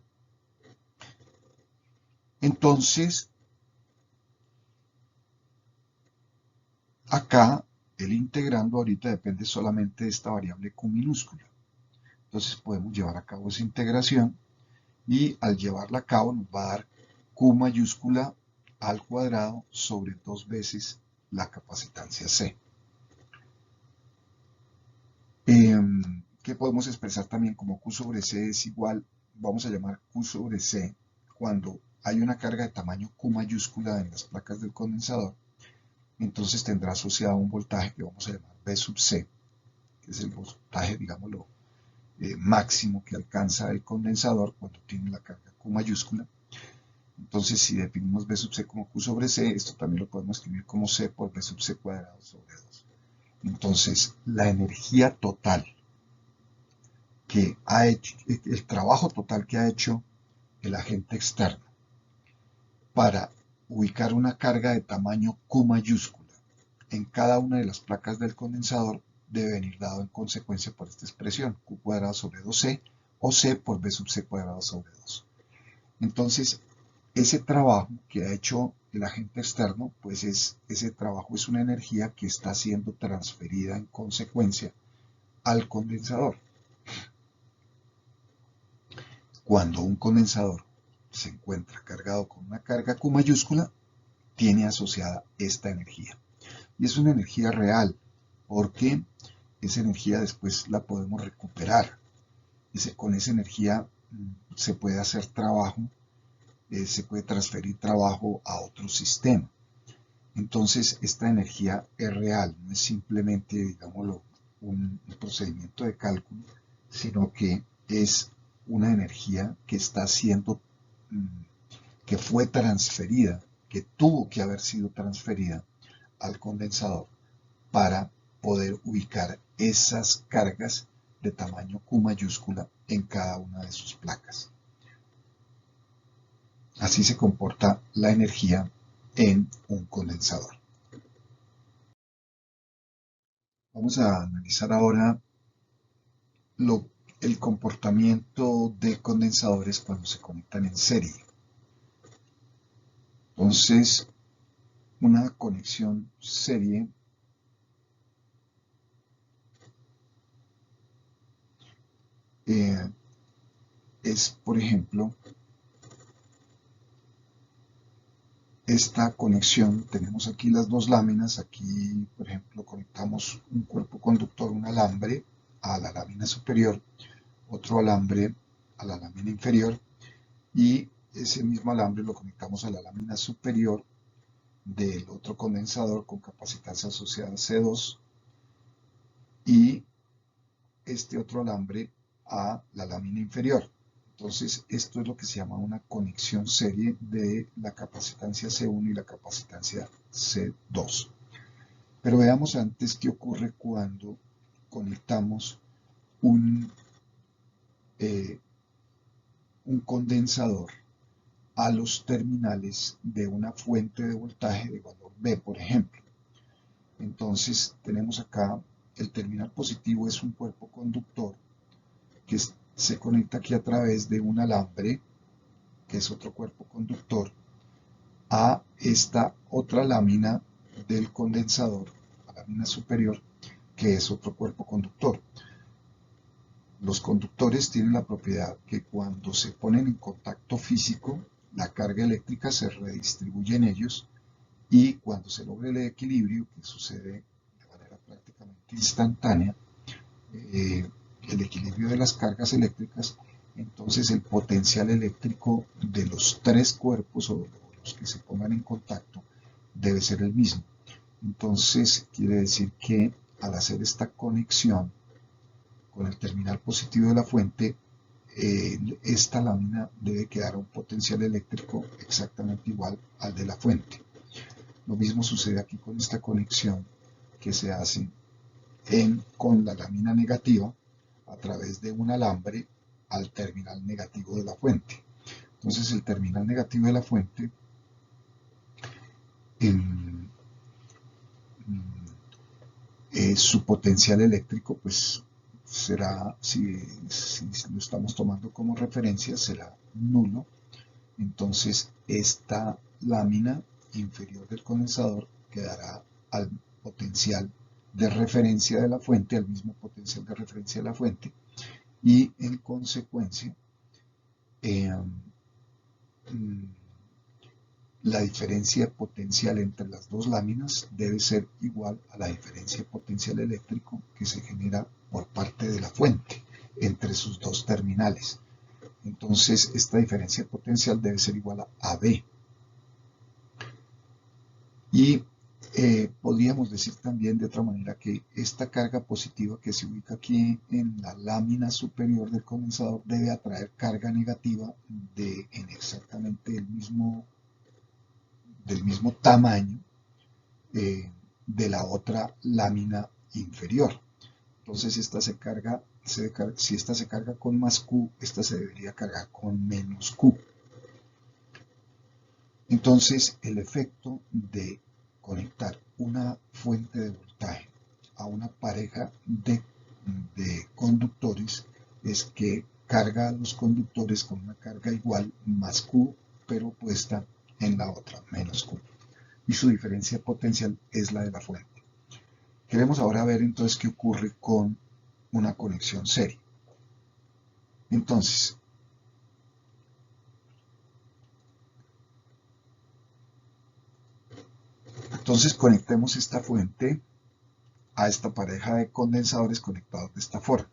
Entonces, acá el integrando ahorita depende solamente de esta variable Q minúscula. Entonces podemos llevar a cabo esa integración y al llevarla a cabo nos va a dar Q mayúscula al cuadrado sobre 2 veces la capacitancia C. Que podemos expresar también como Q sobre C es igual, vamos a llamar Q sobre C cuando hay una carga de tamaño Q mayúscula en las placas del condensador, entonces tendrá asociado un voltaje que vamos a llamar B sub C, que es el voltaje, digámoslo, máximo que alcanza el condensador cuando tiene la carga Q mayúscula. Entonces, si definimos B sub C como Q sobre C, esto también lo podemos escribir como C por B sub C cuadrado sobre 2. Entonces, la energía total que ha hecho, el trabajo total que ha hecho el agente externo para ubicar una carga de tamaño Q mayúscula en cada una de las placas del condensador debe venir dado en consecuencia por esta expresión, Q cuadrado sobre 2C o C por B sub C cuadrado sobre 2. Entonces, ese trabajo que ha hecho el agente externo, pues ese trabajo es una energía que está siendo transferida en consecuencia al condensador. Cuando un condensador se encuentra cargado con una carga Q mayúscula, tiene asociada esta energía. Y es una energía real, porque esa energía después la podemos recuperar. Con esa energía se puede hacer trabajo, se puede transferir trabajo a otro sistema. Entonces, esta energía es real, no es simplemente, digámoslo, un procedimiento de cálculo, sino que es una energía que está siendo, que fue transferida, que tuvo que haber sido transferida al condensador para poder ubicar esas cargas de tamaño Q mayúscula en cada una de sus placas. Así se comporta la energía en un condensador. Vamos a analizar ahora el comportamiento de condensadores cuando se conectan en serie. Entonces, una conexión serie es, por ejemplo, esta conexión. Tenemos aquí las dos láminas. Aquí, por ejemplo, conectamos un cuerpo conductor, un alambre, a la lámina superior, otro alambre a la lámina inferior, y ese mismo alambre lo conectamos a la lámina superior del otro condensador con capacitancia asociada C2 y este otro alambre a la lámina inferior. Entonces, esto es lo que se llama una conexión serie de la capacitancia C1 y la capacitancia C2. Pero veamos antes qué ocurre cuando conectamos eh, un condensador a los terminales de una fuente de voltaje de valor B, por ejemplo. Entonces, tenemos acá el terminal positivo, es un cuerpo conductor que se conecta aquí a través de un alambre, que es otro cuerpo conductor, a esta otra lámina del condensador, la lámina superior, que es otro cuerpo conductor. Los conductores tienen la propiedad que cuando se ponen en contacto físico, la carga eléctrica se redistribuye en ellos y cuando se logra el equilibrio, que sucede de manera prácticamente instantánea, el equilibrio de las cargas eléctricas, entonces el potencial eléctrico de los tres cuerpos o los que se pongan en contacto debe ser el mismo. Entonces quiere decir que al hacer esta conexión con el terminal positivo de la fuente, esta lámina debe quedar a un potencial eléctrico exactamente igual al de la fuente. Lo mismo sucede aquí con esta conexión que se hace con la lámina negativa a través de un alambre al terminal negativo de la fuente. Entonces el terminal negativo de la fuente su potencial eléctrico pues será, si lo estamos tomando como referencia, será nulo. Entonces esta lámina inferior del condensador quedará al potencial de referencia de la fuente, al mismo potencial de referencia de la fuente, y en consecuencia la diferencia potencial entre las dos láminas debe ser igual a la diferencia potencial eléctrico que se genera por parte de la fuente entre sus dos terminales. Entonces esta diferencia potencial debe ser igual a B. Y podríamos decir también de otra manera que esta carga positiva que se ubica aquí en la lámina superior del condensador debe atraer carga negativa en exactamente del mismo tamaño de la otra lámina inferior. Entonces esta si esta se carga con más Q, esta se debería cargar con menos Q. Entonces el efecto de conectar una fuente de voltaje a una pareja de conductores es que carga a los conductores con una carga igual más Q, pero puesta en la otra, menos Q. Y su diferencia potencial es la de la fuente. Queremos ahora ver entonces qué ocurre con una conexión serie. Entonces, conectemos esta fuente a esta pareja de condensadores conectados de esta forma.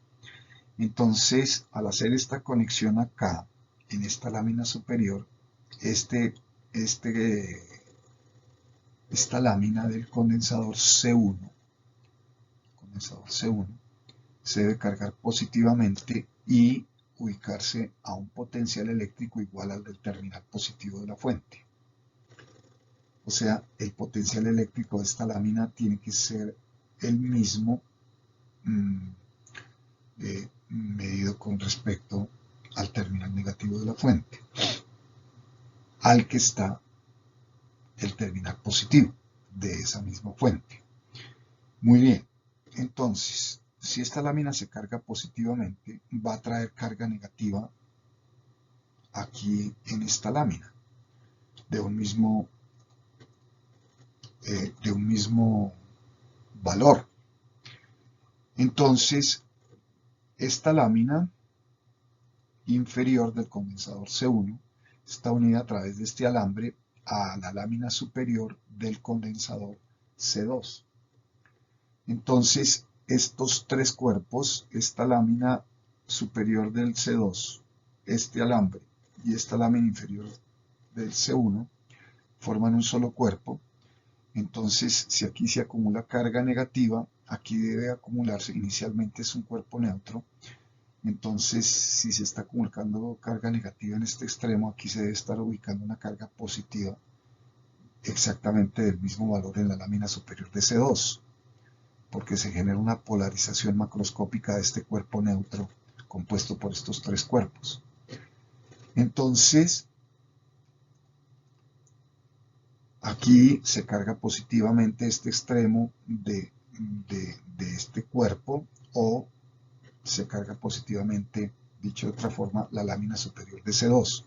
Entonces, al hacer esta conexión acá, en esta lámina superior, esta lámina del condensador C1 se debe cargar positivamente y ubicarse a un potencial eléctrico igual al del terminal positivo de la fuente. O sea, el potencial eléctrico de esta lámina tiene que ser el mismo medido con respecto al terminal negativo de la fuente, al que está el terminal positivo de esa misma fuente. Muy bien, entonces, si esta lámina se carga positivamente, va a traer carga negativa aquí en esta lámina de un mismo valor. Entonces, esta lámina inferior del condensador C1 está unida a través de este alambre a la lámina superior del condensador C2. Entonces, estos tres cuerpos, esta lámina superior del C2, este alambre y esta lámina inferior del C1, forman un solo cuerpo. Entonces, si aquí se acumula carga negativa, aquí debe acumularse, inicialmente es un cuerpo neutro, entonces si se está acumulando carga negativa en este extremo, aquí se debe estar ubicando una carga positiva exactamente del mismo valor en la lámina superior de C2, porque se genera una polarización macroscópica de este cuerpo neutro compuesto por estos tres cuerpos. Entonces, aquí se carga positivamente este extremo de este cuerpo, o se carga positivamente, dicho de otra forma, la lámina superior de C2.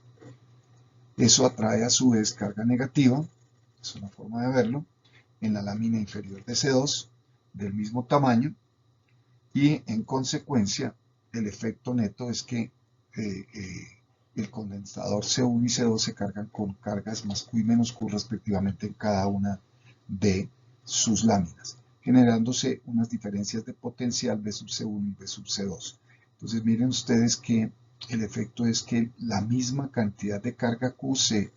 Eso atrae a su vez carga negativa, es una forma de verlo, en la lámina inferior de C2 del mismo tamaño, y en consecuencia el efecto neto es que el condensador C1 y C2 se cargan con cargas más Q y menos Q respectivamente en cada una de sus láminas, generándose unas diferencias de potencial V sub C1 y V sub C2. Entonces miren ustedes que el efecto es que la misma cantidad de carga Q se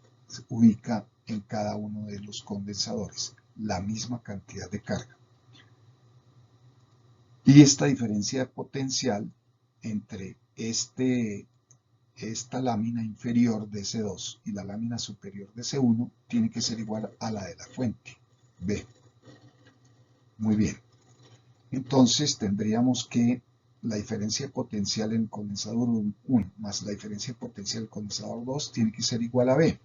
ubica en cada uno de los condensadores, la misma cantidad de carga. Y esta diferencia de potencial entre esta lámina inferior de C2 y la lámina superior de C1 tiene que ser igual a la de la fuente, B. Muy bien. Entonces tendríamos que la diferencia de potencial en el condensador 1 más la diferencia de potencial en el condensador 2 tiene que ser igual a B,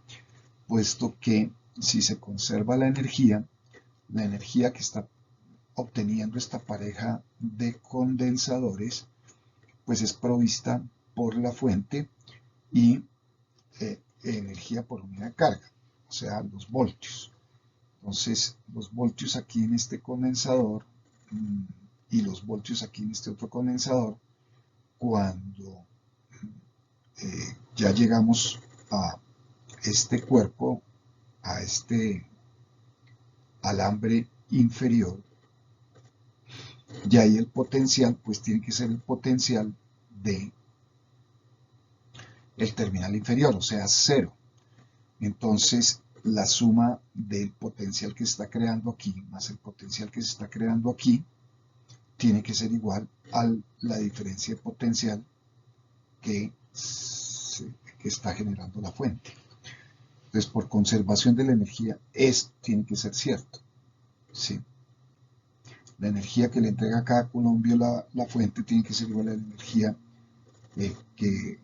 puesto que si se conserva la energía que está obteniendo esta pareja de condensadores, pues es provista por la fuente y energía por unidad de carga, o sea, los voltios. Entonces, los voltios aquí en este condensador y los voltios aquí en este otro condensador, cuando ya llegamos a este cuerpo, a este alambre inferior, y ahí el potencial, pues tiene que ser el potencial de el terminal inferior, o sea, 0. Entonces, la suma del potencial que se está creando aquí más el potencial que se está creando aquí tiene que ser igual a la diferencia de potencial que está generando la fuente. Entonces, por conservación de la energía, esto tiene que ser cierto, ¿sí? La energía que le entrega a cada coulombio la fuente tiene que ser igual a la energía que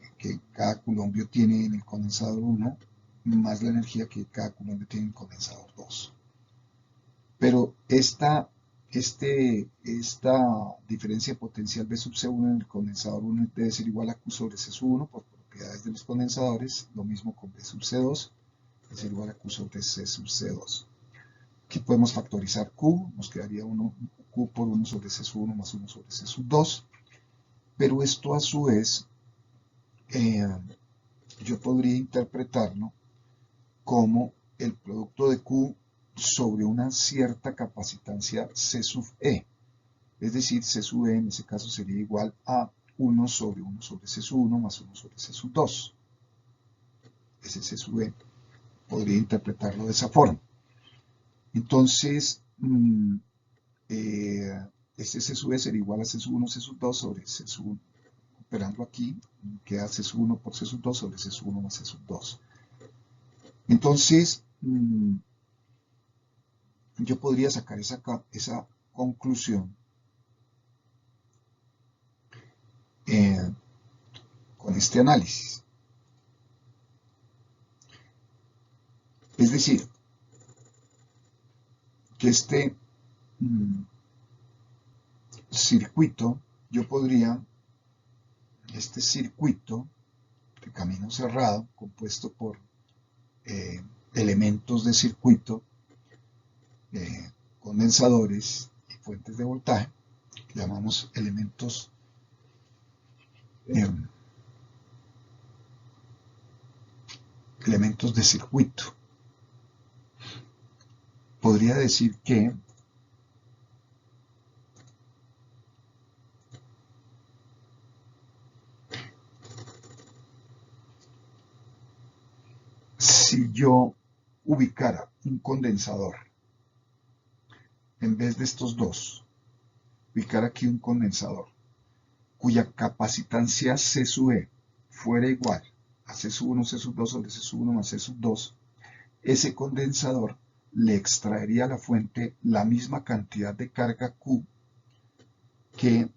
cada coulombio tiene en el condensador 1, más la energía que cada coulombio tiene en el condensador 2. Pero esta diferencia potencial V sub C1 en el condensador 1 debe ser igual a Q sobre C sub 1 por propiedades de los condensadores, lo mismo con V sub C2, debe ser igual a Q sobre C sub C2. Aquí podemos factorizar Q, nos quedaría Q por 1 sobre C sub 1 más 1 sobre C sub 2, pero esto a su vez yo podría interpretarlo como el producto de Q sobre una cierta capacitancia C sub E. Es decir, C sub E en ese caso sería igual a 1 sobre C sub 1 más 1 sobre C sub 2. Ese C sub E podría interpretarlo de esa forma. Entonces, este C sub E sería igual a C sub 1, C sub 2 sobre C sub 1. Operando aquí, queda C sub 1 por C sub 2 sobre C sub 1 más C sub 2. Entonces, yo podría sacar esa conclusión con este análisis. Es decir, que este circuito, yo podría, este circuito de camino cerrado, compuesto por elementos de circuito, condensadores y fuentes de voltaje, que llamamos elementos de circuito. Podría decir que si yo ubicara un condensador en vez de estos dos ubicar aquí un condensador cuya capacitancia C sub E fuera igual a C sub 1, C sub 2 sobre C sub 1 más C sub 2, ese condensador le extraería a la fuente la misma cantidad de carga Q que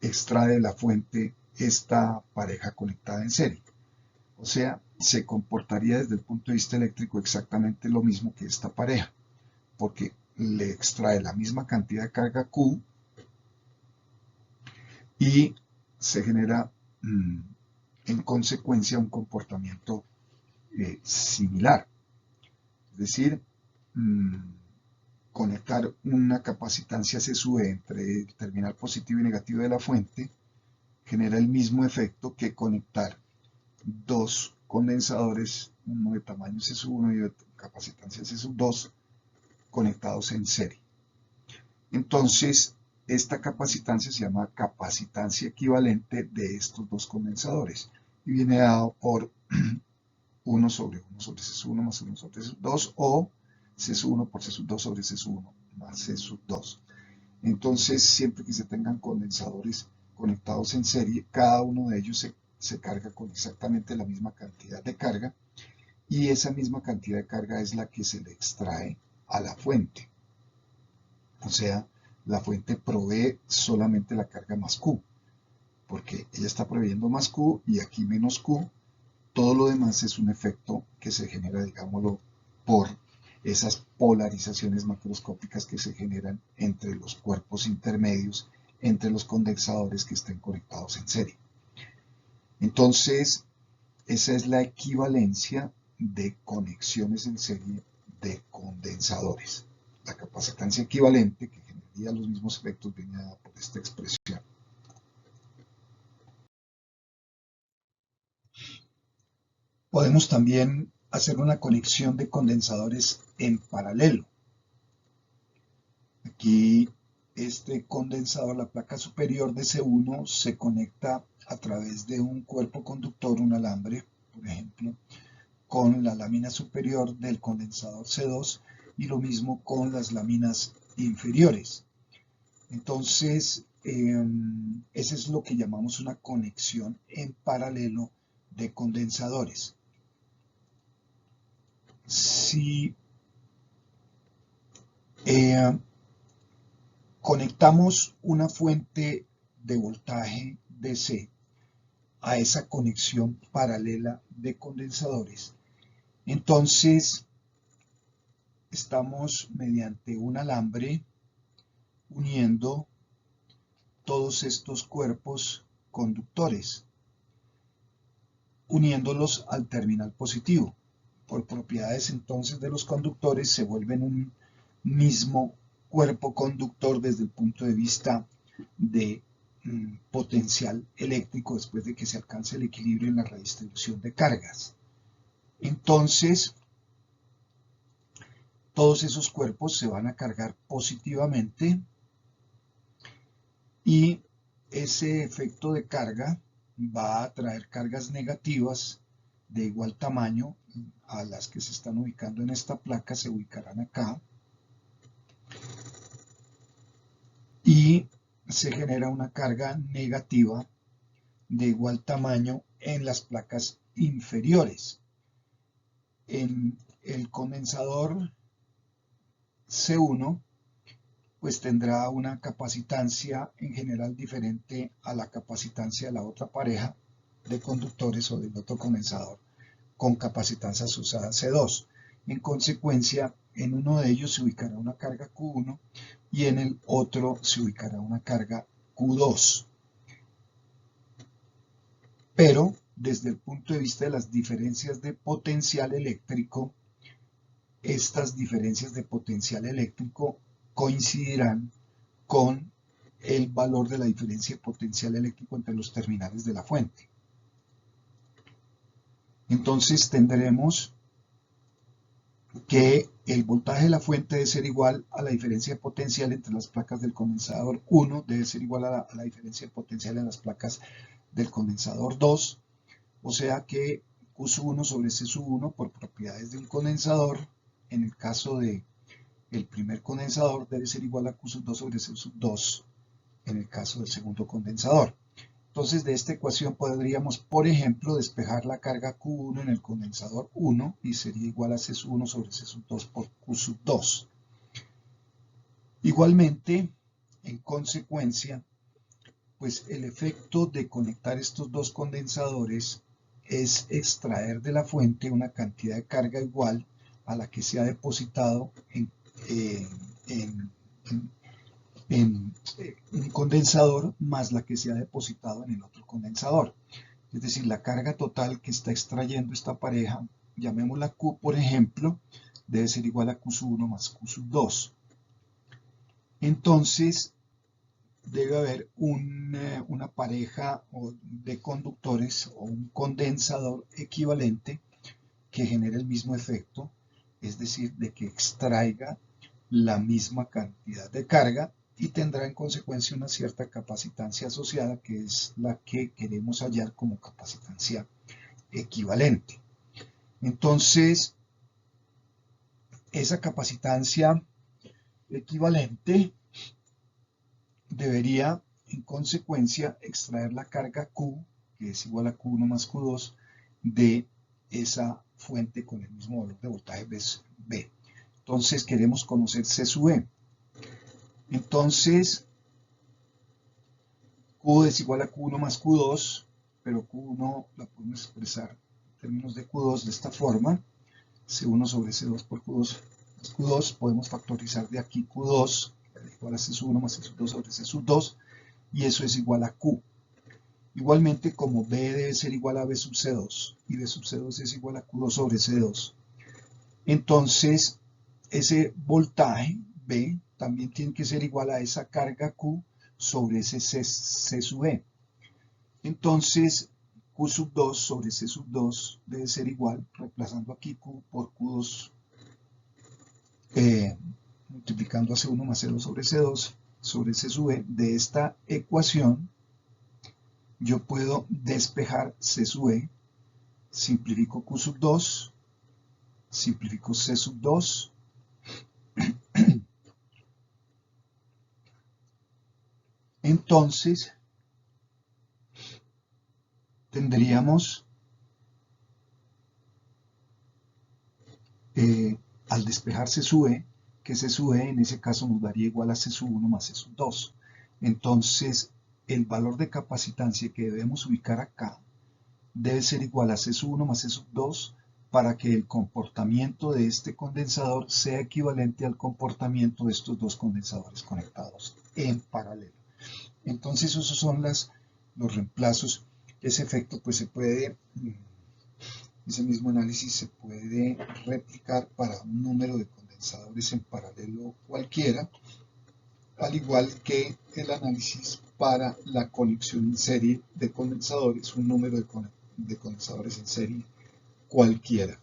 extrae de la fuente esta pareja conectada en serie. O sea, se comportaría desde el punto de vista eléctrico exactamente lo mismo que esta pareja, porque le extrae la misma cantidad de carga Q y se genera en consecuencia un comportamiento similar. Es decir, conectar una capacitancia C sub E entre el terminal positivo y negativo de la fuente genera el mismo efecto que conectar dos condensadores, uno de tamaño C sub 1 y de capacitancia C sub 2, conectados en serie. Entonces, esta capacitancia se llama capacitancia equivalente de estos dos condensadores y viene dado por 1 sobre C sub 1 más 1 sobre C sub 2 o C sub 1 por C sub 2 sobre C sub 1 más C sub 2. Entonces, siempre que se tengan condensadores conectados en serie, cada uno de ellos se carga con exactamente la misma cantidad de carga y esa misma cantidad de carga es la que se le extrae a la fuente. O sea, la fuente provee solamente la carga más Q, porque ella está proveyendo más Q y aquí menos Q. Todo lo demás es un efecto que se genera, digámoslo, por esas polarizaciones macroscópicas que se generan entre los cuerpos intermedios, entre los condensadores que estén conectados en serie. Entonces, esa es la equivalencia de conexiones en serie de condensadores. La capacitancia equivalente, que generaría los mismos efectos, viene dada por esta expresión. Podemos también hacer una conexión de condensadores en paralelo. Aquí este condensador, la placa superior de C1, se conecta a través de un cuerpo conductor, un alambre, por ejemplo, con la lámina superior del condensador C2 y lo mismo con las láminas inferiores. Entonces, ese es lo que llamamos una conexión en paralelo de condensadores. Si conectamos una fuente de voltaje DC a esa conexión paralela de condensadores, entonces estamos mediante un alambre uniendo todos estos cuerpos conductores, uniéndolos al terminal positivo. Por propiedades entonces de los conductores se vuelven un mismo cuerpo conductor desde el punto de vista de potencial eléctrico después de que se alcance el equilibrio en la redistribución de cargas. Entonces, todos esos cuerpos se van a cargar positivamente y ese efecto de carga va a traer cargas negativas de igual tamaño a las que se están ubicando en esta placa, se ubicarán acá. Y se genera una carga negativa de igual tamaño en las placas inferiores. En el condensador C1 pues tendrá una capacitancia en general diferente a la capacitancia de la otra pareja de conductores o del otro condensador con capacitancia asociada C2. En consecuencia, en uno de ellos se ubicará una carga Q1 y en el otro se ubicará una carga Q2. Pero desde el punto de vista de las diferencias de potencial eléctrico, estas diferencias de potencial eléctrico coincidirán con el valor de la diferencia de potencial eléctrico entre los terminales de la fuente. Entonces tendremos que el voltaje de la fuente debe ser igual a la diferencia de potencial entre las placas del condensador 1, debe ser igual a la diferencia de potencial en las placas del condensador 2, o sea que Q1 sobre C1 por propiedades de un condensador, en el caso de el primer condensador debe ser igual a Q sub 2 sobre C sub 2 en el caso del segundo condensador. Entonces, de esta ecuación podríamos, por ejemplo, despejar la carga Q1 en el condensador 1 y sería igual a C sub 1 sobre C sub 2 por Q sub 2. Igualmente, en consecuencia, pues el efecto de conectar estos dos condensadores es extraer de la fuente una cantidad de carga igual a la que se ha depositado en un condensador más la que se ha depositado en el otro condensador. Es decir, la carga total que está extrayendo esta pareja, llamémosla Q por ejemplo, debe ser igual a Q sub 1 más Q sub 2. Entonces, debe haber una pareja de conductores o un condensador equivalente que genere el mismo efecto, es decir, de que extraiga la misma cantidad de carga y tendrá en consecuencia una cierta capacitancia asociada, que es la que queremos hallar como capacitancia equivalente. Entonces, esa capacitancia equivalente debería, en consecuencia, extraer la carga Q, que es igual a Q1 más Q2, de esa fuente con el mismo valor de voltaje B. Entonces, queremos conocer C sub E. Entonces, Q es igual a Q1 más Q2, pero Q1 la podemos expresar en términos de Q2 de esta forma, C1 sobre C2 por Q2 más Q2, podemos factorizar de aquí Q2, igual a C sub 1 más C sub 2 sobre C sub 2, y eso es igual a Q. Igualmente, como B debe ser igual a B sub C2, y B sub C2 es igual a Q2 sobre C2, entonces ese voltaje B también tiene que ser igual a esa carga Q sobre ese C sub E. Entonces, Q sub 2 sobre C sub 2 debe ser igual, reemplazando aquí Q por Q2, multiplicando a C1 más C2 sobre C2 sobre C sub E. De esta ecuación, yo puedo despejar C sub E, simplifico Q sub 2, simplifico C sub 2, entonces tendríamos, al despejar C sub E, que C sub E en ese caso nos daría igual a C sub 1 más C sub 2. Entonces, el valor de capacitancia que debemos ubicar acá debe ser igual a C sub 1 más C sub 2 para que el comportamiento de este condensador sea equivalente al comportamiento de estos dos condensadores conectados en paralelo. Entonces, esos son los reemplazos. Ese efecto pues se puede, ese mismo análisis se puede replicar para un número de condensadores en paralelo cualquiera, al igual que el análisis para la conexión en serie de condensadores, un número de condensadores en serie cualquiera.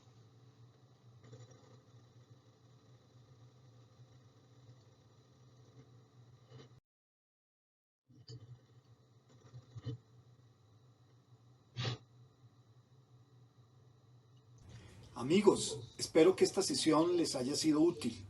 Amigos, espero que esta sesión les haya sido útil.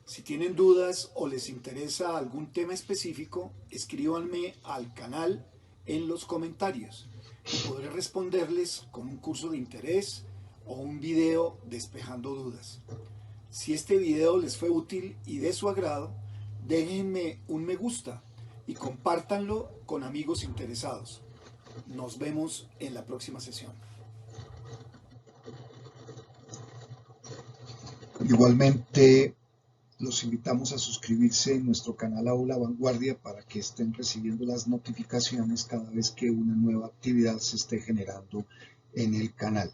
Si tienen dudas o les interesa algún tema específico, escríbanme al canal en los comentarios y podré responderles con un curso de interés o un video despejando dudas. Si este video les fue útil y de su agrado, déjenme un me gusta y compártanlo con amigos interesados. Nos vemos en la próxima sesión. Igualmente, los invitamos a suscribirse en nuestro canal Aula Vanguardia para que estén recibiendo las notificaciones cada vez que una nueva actividad se esté generando en el canal.